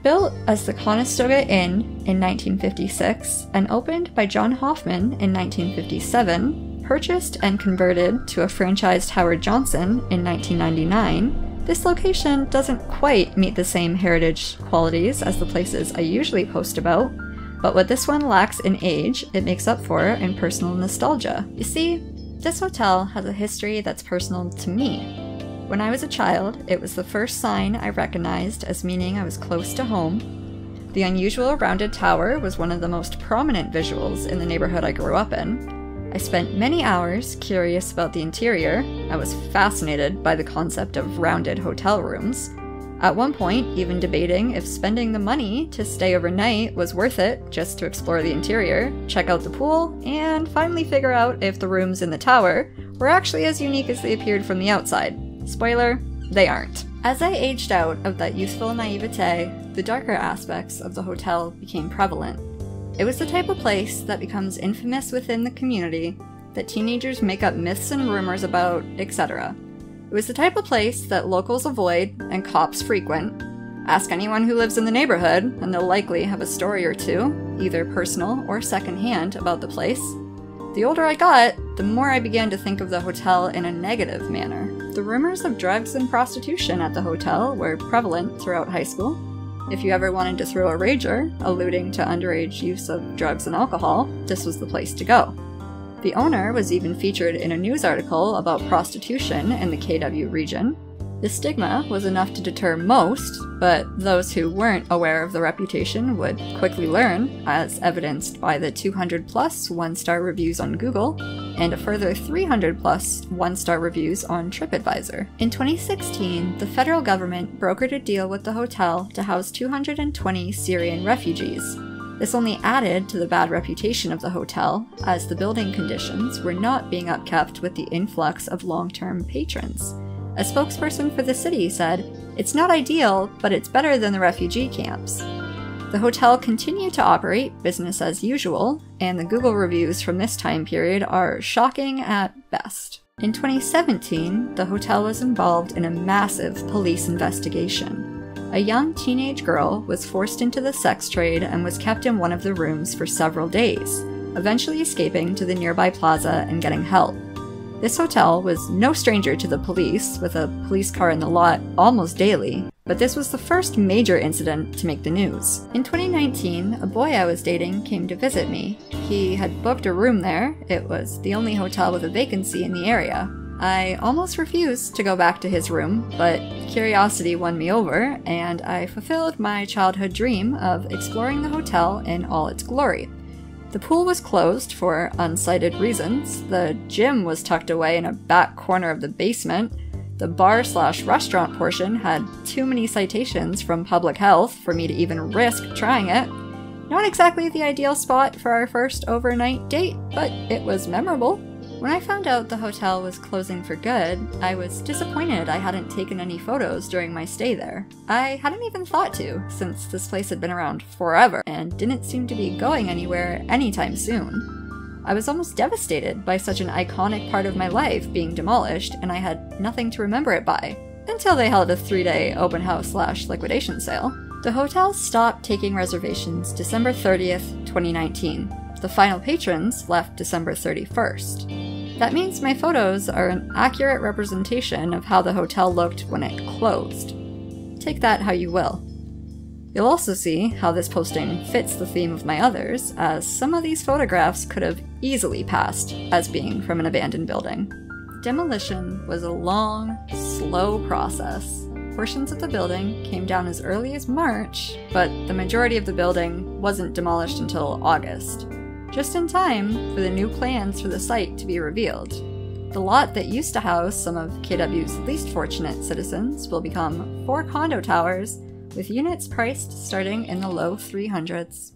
Built as the Conestoga Inn in 1956 and opened by John Hoffman in 1957, purchased and converted to a franchised Howard Johnson in 1999, this location doesn't quite meet the same heritage qualities as the places I usually post about, but what this one lacks in age, it makes up for in personal nostalgia. You see, this hotel has a history that's personal to me. When I was a child, it was the first sign I recognized as meaning I was close to home. The unusual rounded tower was one of the most prominent visuals in the neighborhood I grew up in. I spent many hours curious about the interior. I was fascinated by the concept of rounded hotel rooms. At one point, even debating if spending the money to stay overnight was worth it just to explore the interior, check out the pool, and finally figure out if the rooms in the tower were actually as unique as they appeared from the outside. Spoiler, they aren't. As I aged out of that youthful naivete, the darker aspects of the hotel became prevalent. It was the type of place that becomes infamous within the community, that teenagers make up myths and rumors about, etc. It was the type of place that locals avoid and cops frequent. Ask anyone who lives in the neighborhood, and they'll likely have a story or two, either personal or secondhand, about the place. The older I got, the more I began to think of the hotel in a negative manner. The rumors of drugs and prostitution at the hotel were prevalent throughout high school. If you ever wanted to throw a rager, alluding to underage use of drugs and alcohol, this was the place to go. The owner was even featured in a news article about prostitution in the KW region. The stigma was enough to deter most, but those who weren't aware of the reputation would quickly learn, as evidenced by the 200+ one-star reviews on Google, and a further 300+ one-star reviews on TripAdvisor. In 2016, the federal government brokered a deal with the hotel to house 220 Syrian refugees. This only added to the bad reputation of the hotel, as the building conditions were not being upkept with the influx of long-term patrons. A spokesperson for the city said, "It's not ideal, but it's better than the refugee camps." The hotel continued to operate business as usual, and the Google reviews from this time period are shocking at best. In 2017, the hotel was involved in a massive police investigation. A young teenage girl was forced into the sex trade and was kept in one of the rooms for several days, eventually escaping to the nearby plaza and getting help. This hotel was no stranger to the police, with a police car in the lot almost daily, but this was the first major incident to make the news. In 2019, a boy I was dating came to visit me. He had booked a room there. It was the only hotel with a vacancy in the area. I almost refused to go back to his room, but curiosity won me over, and I fulfilled my childhood dream of exploring the hotel in all its glory. The pool was closed for uncited reasons, the gym was tucked away in a back corner of the basement, the bar/restaurant portion had too many citations from public health for me to even risk trying it. Not exactly the ideal spot for our first overnight date, but it was memorable. When I found out the hotel was closing for good, I was disappointed I hadn't taken any photos during my stay there. I hadn't even thought to, since this place had been around forever and didn't seem to be going anywhere anytime soon. I was almost devastated by such an iconic part of my life being demolished, and I had nothing to remember it by, until they held a 3-day open house/liquidation sale. The hotel stopped taking reservations December 30th, 2019. The final patrons left December 31st. That means my photos are an accurate representation of how the hotel looked when it closed. Take that how you will. You'll also see how this posting fits the theme of my others, as some of these photographs could have easily passed as being from an abandoned building. Demolition was a long, slow process. Portions of the building came down as early as March, but the majority of the building wasn't demolished until August. Just in time for the new plans for the site to be revealed. The lot that used to house some of KW's least fortunate citizens will become 4 condo towers, with units priced starting in the low 300s.